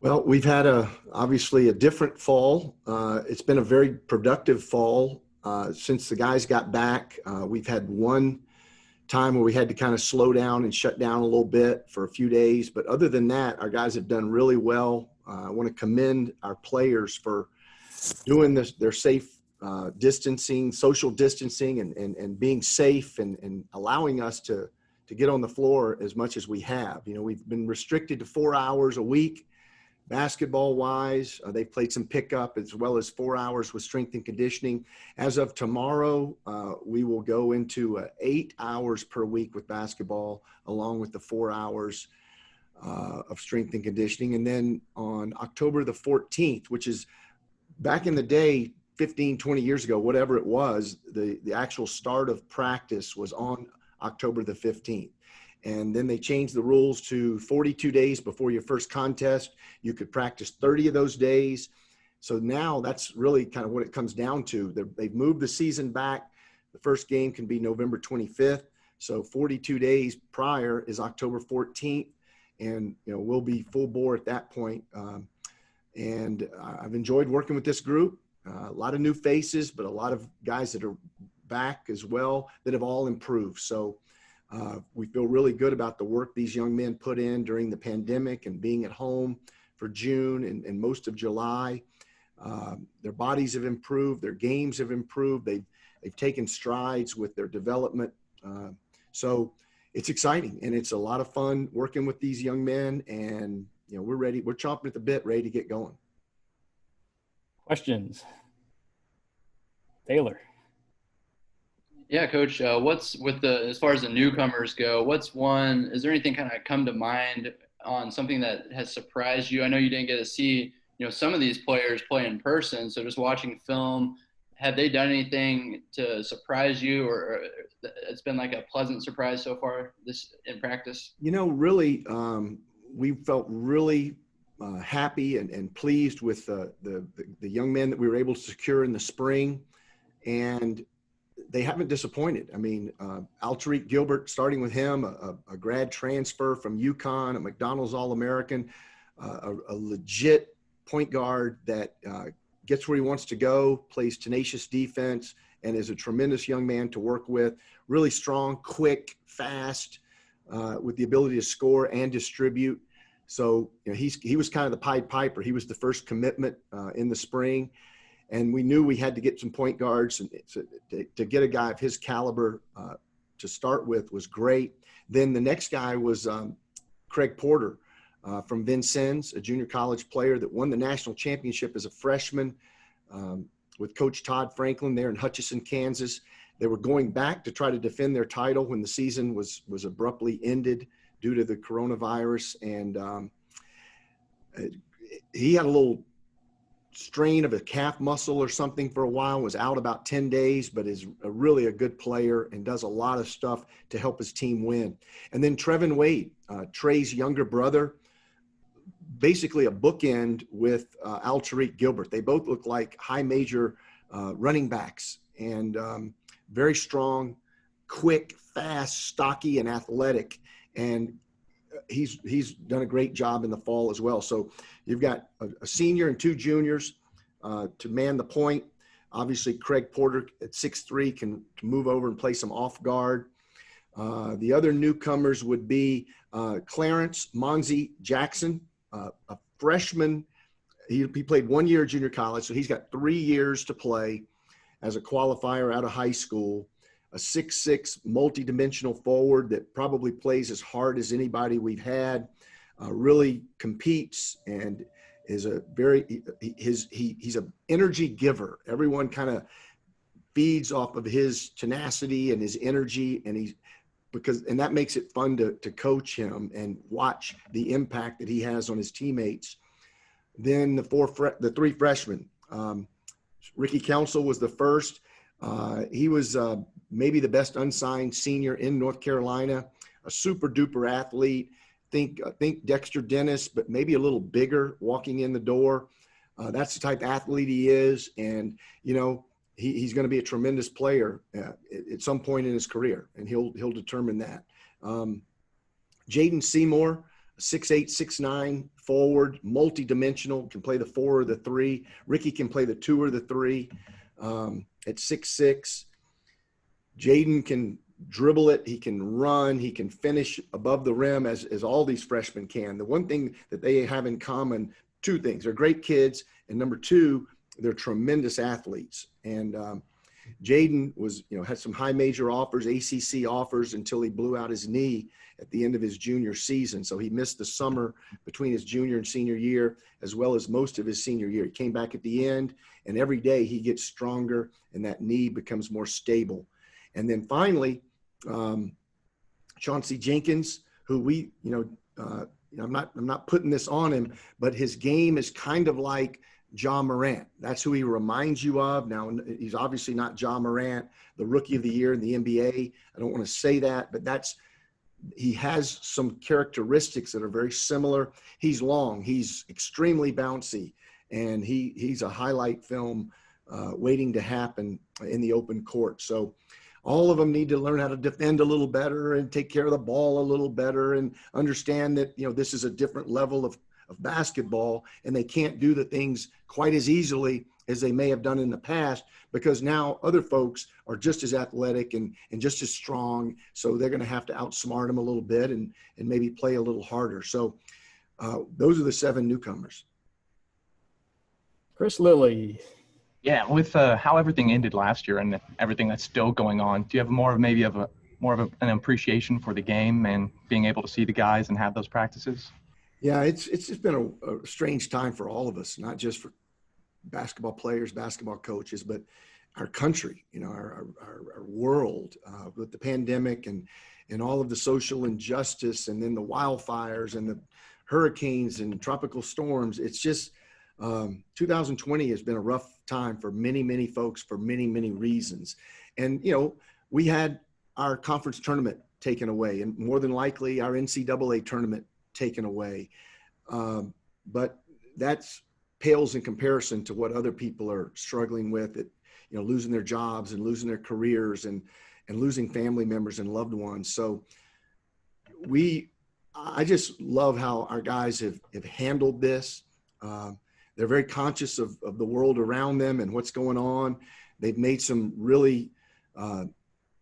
Well, we've had obviously a different fall. It's been a very productive fall since the guys got back. We've had one time where we had to kind of slow down and shut down a little bit for a few days. But other than that, our guys have done really well. I want to commend our players for doing this, their safe distancing, social distancing, and being safe and allowing us to get on the floor as much as we have. You know, we've been restricted to 4 hours a week. Basketball wise, they've played some pickup as well as 4 hours with strength and conditioning. As of tomorrow, we will go into 8 hours per week with basketball, along with the 4 hours of strength and conditioning. And then on October the 14th, which is back in the day, 15, 20 years ago, whatever it was, the actual start of practice was on October the 15th. And then they changed the rules to 42 days before your first contest. You could practice 30 of those days. So now that's really kind of what it comes down to. They've moved the season back. The first game can be November 25th. So 42 days prior is October 14th. And, you know, we'll be full bore at that point. And I've enjoyed working with this group. A lot of new faces, but a lot of guys that are back as well that have all improved. So we feel really good about the work these young men put in during the pandemic and being at home for June and most of July. Their bodies have improved. Their games have improved. They've taken strides with their development. So it's exciting, and it's a lot of fun working with these young men. And, you know, we're ready. We're chomping at the bit, ready to get going. Questions? Taylor. Yeah, Coach. What's with as far as the newcomers go? Is there anything kind of come to mind on something that has surprised you? I know you didn't get to see, some of these players play in person. So just watching film, have they done anything to surprise you, or it's been like a pleasant surprise so far this in practice? Really, we felt really happy and pleased with the young men that we were able to secure in the spring, and they haven't disappointed. I mean, Alterique Gilbert, starting with him, a grad transfer from UConn, a McDonald's All-American, a legit point guard that gets where he wants to go, plays tenacious defense, and is a tremendous young man to work with. Really strong, quick, fast, with the ability to score and distribute. So he was kind of the Pied Piper. He was the first commitment in the spring. And we knew we had to get some point guards, and to get a guy of his caliber to start with was great. Then the next guy was Craig Porter from Vincennes, a junior college player that won the national championship as a freshman with Coach Todd Franklin there in Hutchinson, Kansas. They were going back to try to defend their title when the season was abruptly ended due to the coronavirus. And he had a little strain of a calf muscle or something for a while, was out about 10 days, but is really a good player and does a lot of stuff to help his team win. And then Trevin Wade, Trey's younger brother, basically a bookend with Alterique Gilbert. They both look like high major running backs, and very strong, quick, fast, stocky, and athletic. And he's done a great job in the fall as well. So you've got a senior and two juniors to man the point. Obviously, Craig Porter at 6'3" can move over and play some off guard. The other newcomers would be Clarence Monzi Jackson, a freshman. He played 1 year at junior college, so he's got 3 years to play as a qualifier out of high school. A 6'6" multi-dimensional forward that probably plays as hard as anybody we've had, really competes and is he's an energy giver. Everyone kind of feeds off of his tenacity and his energy, and that makes it fun to coach him and watch the impact that he has on his teammates. Then the three freshmen, Ricky Council was the first. He was maybe the best unsigned senior in North Carolina, a super duper athlete. Think Dexter Dennis, but maybe a little bigger walking in the door. That's the type of athlete he is. And, he's going to be a tremendous player at some point in his career, and he'll determine that. Jaden Seymour, 6'8", 6'9", forward, multi-dimensional, can play the 4 or the 3. Ricky can play the 2 or the 3 at 6'6". Jaden can dribble it. He can run. He can finish above the rim as all these freshmen can. The one thing that they have in common, 2 things. They're great kids. And number 2, they're tremendous athletes. And Jaden was, had some high major offers, ACC offers, until he blew out his knee at the end of his junior season. So he missed the summer between his junior and senior year, as well as most of his senior year. He came back at the end, and every day he gets stronger and that knee becomes more stable. And then finally, Chauncey Jenkins, who I'm not putting this on him, but his game is kind of like Ja Morant. That's who he reminds you of. Now, he's obviously not Ja Morant, the rookie of the year in the NBA. I don't want to say that, but he has some characteristics that are very similar. He's long, he's extremely bouncy, and he's a highlight film waiting to happen in the open court. So all of them need to learn how to defend a little better and take care of the ball a little better and understand that, this is a different level of basketball, and they can't do the things quite as easily as they may have done in the past, because now other folks are just as athletic and just as strong. So they're going to have to outsmart them a little bit and maybe play a little harder. So those are the 7 newcomers. Chris Lilly. Yeah, with how everything ended last year and everything that's still going on, do you have more of an appreciation for the game and being able to see the guys and have those practices? Yeah, it's just been a strange time for all of us, not just for basketball players, basketball coaches, but our country, our world with the pandemic and all of the social injustice, and then the wildfires and the hurricanes and tropical storms. It's just 2020 has been a rough time for many, many folks for many, many reasons. And, we had our conference tournament taken away, and more than likely our NCAA tournament taken away. But that's pales in comparison to what other people are struggling with, losing their jobs and losing their careers and losing family members and loved ones. So I just love how our guys have handled this. They're very conscious of the world around them and what's going on. They've made some really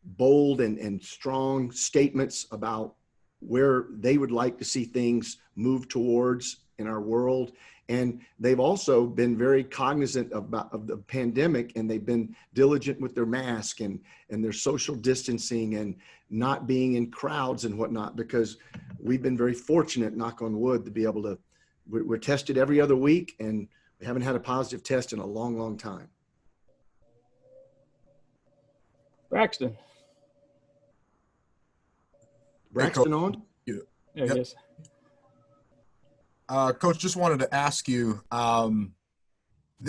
bold and strong statements about where they would like to see things move towards in our world. And they've also been very cognizant of the pandemic, and they've been diligent with their mask and their social distancing and not being in crowds and whatnot, because we've been very fortunate, knock on wood, to be able to, we're tested every other week, and we haven't had a positive test in a long, long time. Braxton on? Yeah, yep. Yes. Coach, just wanted to ask you, the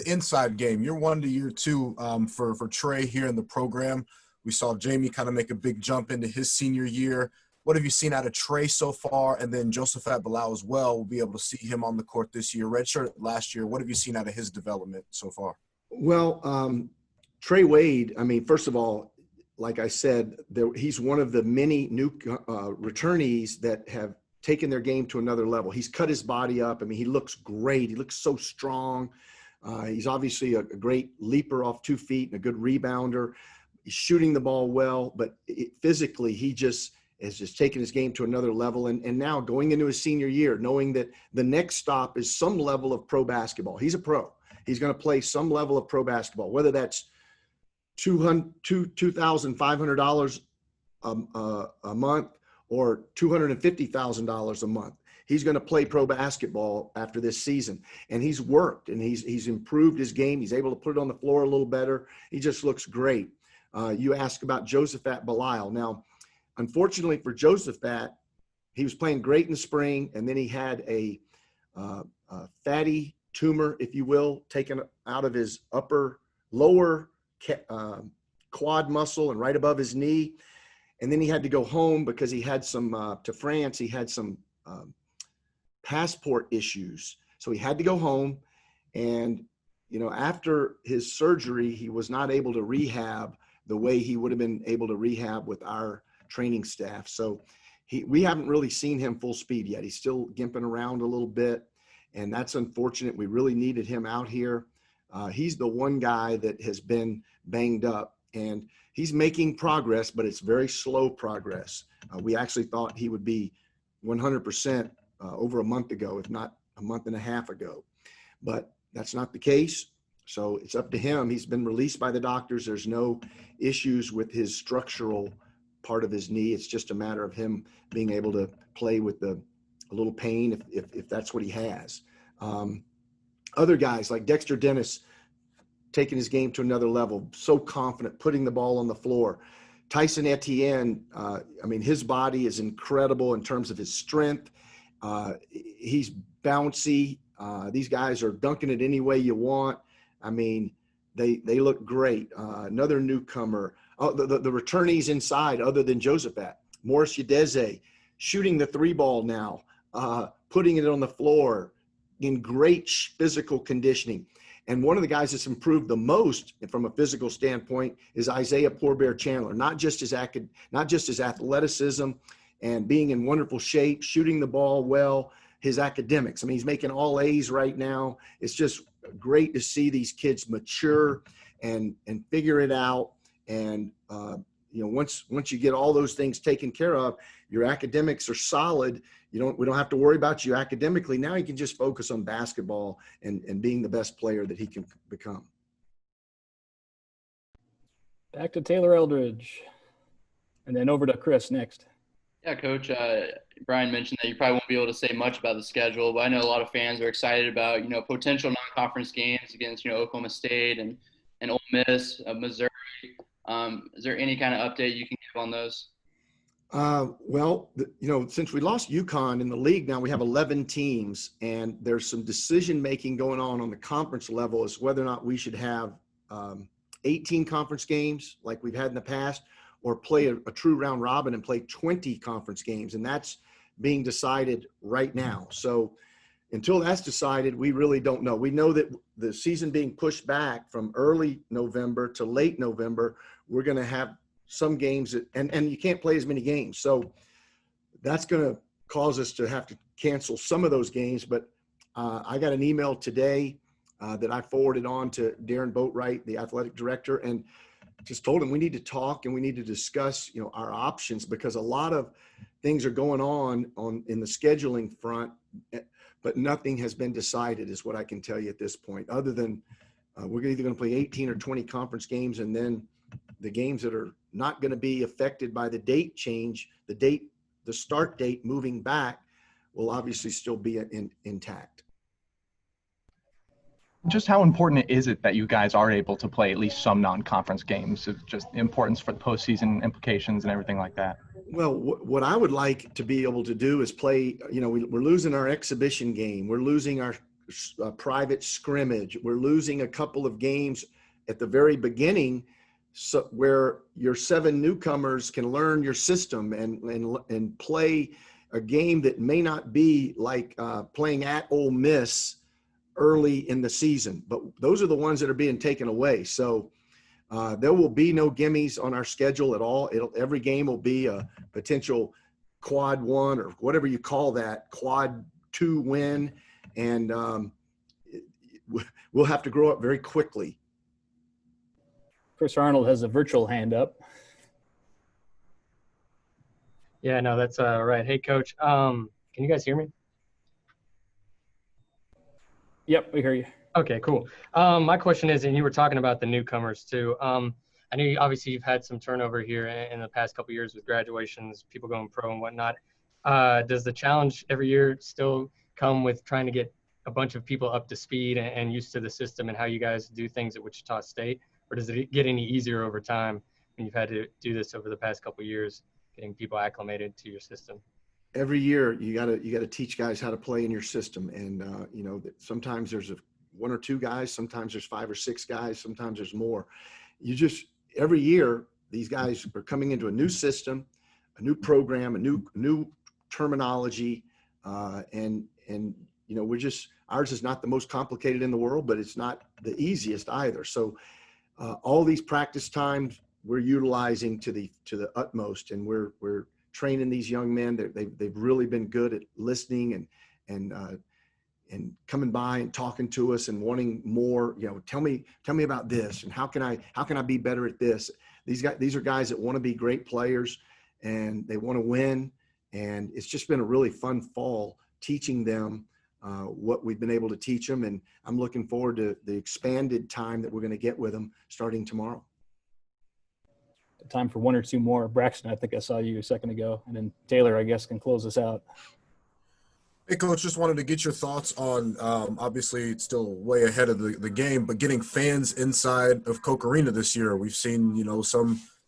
inside game, year 1 to year 2 for Trey here in the program. We saw Jamie kind of make a big jump into his senior year. What have you seen out of Trey so far? And then Josephat Bilal as well. We'll be able to see him on the court this year. Redshirt last year. What have you seen out of his development so far? Well, Trey Wade, first of all, like I said, he's one of the many new returnees that have taken their game to another level. He's cut his body up. He looks great. He looks so strong. He's obviously a great leaper off 2 feet and a good rebounder. He's shooting the ball well, but physically he just has just taken his game to another level. And now going into his senior year, knowing that the next stop is some level of pro basketball. He's a pro. He's going to play some level of pro basketball, whether that's $2,500 a month or $250,000 a month. He's going to play pro basketball after this season. And he's worked and he's improved his game. He's able to put it on the floor a little better. He just looks great. You asked about Josephat Bilal. Now, unfortunately for Josephat, he was playing great in the spring, and then he had a fatty tumor, if you will, taken out of his lower quad muscle and right above his knee. And then he had to go home because he had to France, he had some passport issues. So he had to go home. And, after his surgery, he was not able to rehab the way he would have been able to rehab with our training staff. So we haven't really seen him full speed yet. He's still gimping around a little bit, and that's unfortunate. We really needed him out here. He's the one guy that has been banged up, and he's making progress, but it's very slow progress. We actually thought he would be 100% over a month ago, if not a month and a half ago, but that's not the case. So it's up to him. He's been released by the doctors. There's no issues with his structural part of his knee. It's just a matter of him being able to play with a little pain if that's what he has. Other guys like Dexter Dennis, taking his game to another level, so confident, putting the ball on the floor. Tyson Etienne, his body is incredible in terms of his strength. He's bouncy. These guys are dunking it any way you want. They look great. Another newcomer. The returnees inside, other than Josephat. Morris Udeze, shooting the 3-ball now, putting it on the floor in great physical conditioning. And one of the guys that's improved the most from a physical standpoint is Isaiah Poorbear Chandler. Not just his athleticism and being in wonderful shape, shooting the ball well, his academics. He's making all A's right now. It's just great to see these kids mature and figure it out. And once you get all those things taken care of, your academics are solid. We don't have to worry about you academically. Now you can just focus on basketball and being the best player that he can become. Back to Taylor Eldridge, and then over to Chris next. Yeah, Coach, Brian mentioned that you probably won't be able to say much about the schedule, but I know a lot of fans are excited about, potential non-conference games against, Oklahoma State and Ole Miss, Missouri. Is there any kind of update you can give on those? Since we lost UConn in the league, now we have 11 teams, and there's some decision-making going on the conference level as whether or not we should have 18 conference games like we've had in the past, or play a true round robin and play 20 conference games. And that's being decided right now. So until that's decided, we really don't know. We know that the season being pushed back from early November to late November, we're going to have some games and you can't play as many games. So that's going to cause us to have to cancel some of those games. But I got an email today that I forwarded on to Darren Boatwright, the athletic director, and just told him we need to talk and we need to discuss, our options, because a lot of things are going on in the scheduling front, but nothing has been decided is what I can tell you at this point, other than we're either going to play 18 or 20 conference games, and then the games that are not going to be affected by the date change, the start date moving back will obviously still be intact. Just how important is it that you guys are able to play at least some non-conference games? It's just importance for the postseason implications and everything like that. Well, what I would like to be able to do is play, we're losing our exhibition game. We're losing our private scrimmage. We're losing a couple of games at the very beginning, so where your 7 newcomers can learn your system and play a game that may not be like playing at Ole Miss early in the season, but those are the ones that are being taken away. So there will be no gimmies on our schedule at all. Every game will be a potential quad 1 or whatever you call that, quad 2 win. And we'll have to grow up very quickly. Chris Arnold has a virtual hand up. Yeah, no, that's right. Hey, Coach, can you guys hear me? Yep, we hear you. Okay, cool. My question is, and you were talking about the newcomers too. I know obviously you've had some turnover here in the past couple of years with graduations, people going pro and whatnot. Does the challenge every year still come with trying to get a bunch of people up to speed and used to the system and how you guys do things at Wichita State? Or does it get any easier over time when you've had to do this over the past couple of years, getting people acclimated to your system? Every year you gotta teach guys how to play in your system. And, sometimes there's 1 or 2 guys, sometimes there's 5 or 6 guys, sometimes there's more. Every year, these guys are coming into a new system, a new program, a new terminology. Ours is not the most complicated in the world, but it's not the easiest either. So all these practice times we're utilizing to the utmost, and we're training these young men. They've really been good at listening and coming by and talking to us and wanting more. Tell me about this, and how can I be better at this? These are guys that want to be great players, and they want to win. And it's just been a really fun fall teaching them what we've been able to teach them. And I'm looking forward to the expanded time that we're going to get with them starting tomorrow. Time for one or two more. Braxton, I think I saw you a second ago. And then Taylor, I guess, can close us out. Hey, Coach, just wanted to get your thoughts on, obviously it's still way ahead of the game, but getting fans inside of Koch Arena this year. We've seen, the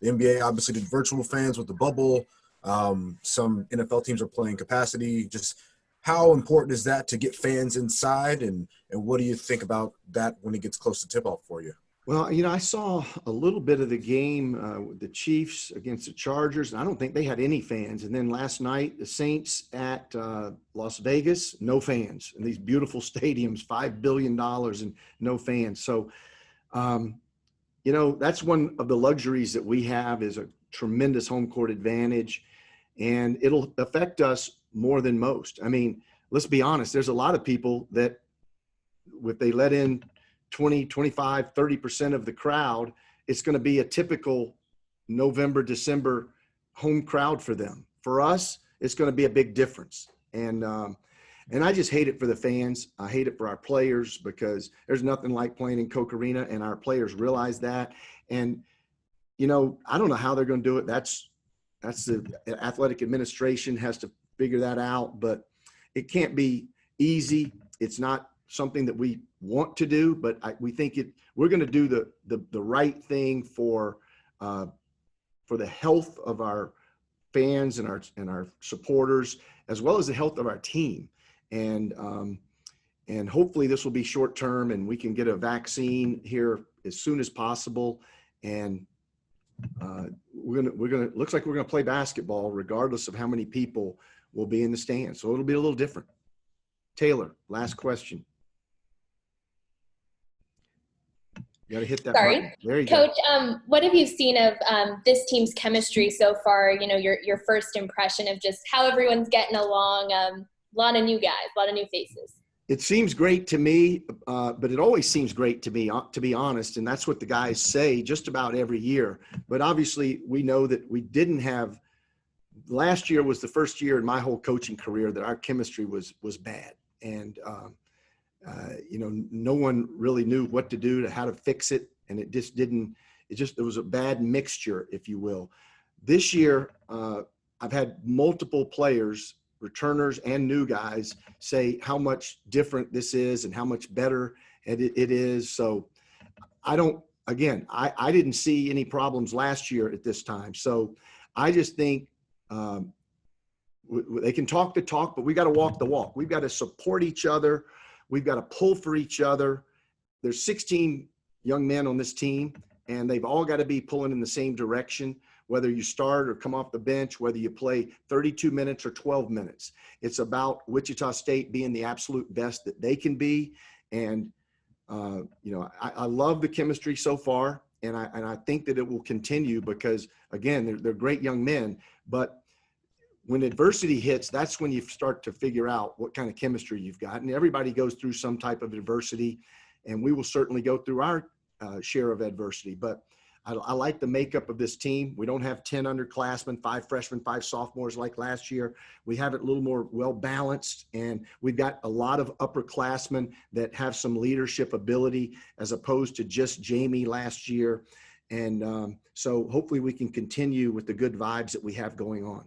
NBA obviously did virtual fans with the bubble. Some NFL teams are playing capacity. Just how important is that to get fans inside, and what do you think about that when it gets close to tip-off for you? Well, I saw a little bit of the game with the Chiefs against the Chargers, and I don't think they had any fans. And then last night, the Saints at Las Vegas, no fans. And these beautiful stadiums, $5 billion and no fans. So, that's one of the luxuries that we have, is a tremendous home court advantage, and it'll affect us more than most. I mean, let's be honest. There's a lot of people that if they let in 20, 25, 30% of the crowd, it's going to be a typical November, December home crowd for them. For us, it's going to be a big difference. And I just hate it for the fans. I hate it for our players, because there's nothing like playing in Koch Arena, and our players realize that. And, I don't know how they're going to do it. That's the athletic administration has to figure that out, but it can't be easy. It's not something that we want to do, but we think we're going to do the right thing for the health of our fans and our supporters, as well as the health of our team. And hopefully this will be short term, and we can get a vaccine here as soon as possible. And looks like we're gonna play basketball regardless of how many people will be in the stands. So it'll be a little different. Taylor, last question. You got to hit that Sorry. button. There you Coach, go. what have you seen of this team's chemistry so far? Your first impression of just how everyone's getting along. A lot of new guys, a lot of new faces. It seems great to me, but it always seems great to me, to be honest. And that's what the guys say just about every year. But obviously we know that we didn't have – last year was the first year in my whole coaching career that our chemistry was bad. And no one really knew what to do, how to fix it. And it just didn't – it was a bad mixture, if you will. This year, I've had multiple players, returners and new guys, say how much different this is and how much better it is. So I didn't see any problems last year at this time. So I just think they can talk the talk, but we got to walk the walk. We've got to support each other. We've got to pull for each other. There's 16 young men on this team, and they've all got to be pulling in the same direction, whether you start or come off the bench, whether you play 32 minutes or 12 minutes. It's about Wichita State being the absolute best that they can be. And, I love the chemistry so far, and I think that it will continue because, again, they're great young men. But when adversity hits, that's when you start to figure out what kind of chemistry you've got. And everybody goes through some type of adversity, and we will certainly go through our share of adversity. But I like the makeup of this team. We don't have 10 underclassmen, 5 freshmen, 5 sophomores like last year. We have it a little more well-balanced, and we've got a lot of upperclassmen that have some leadership ability as opposed to just Jamie last year. And so hopefully we can continue with the good vibes that we have going on.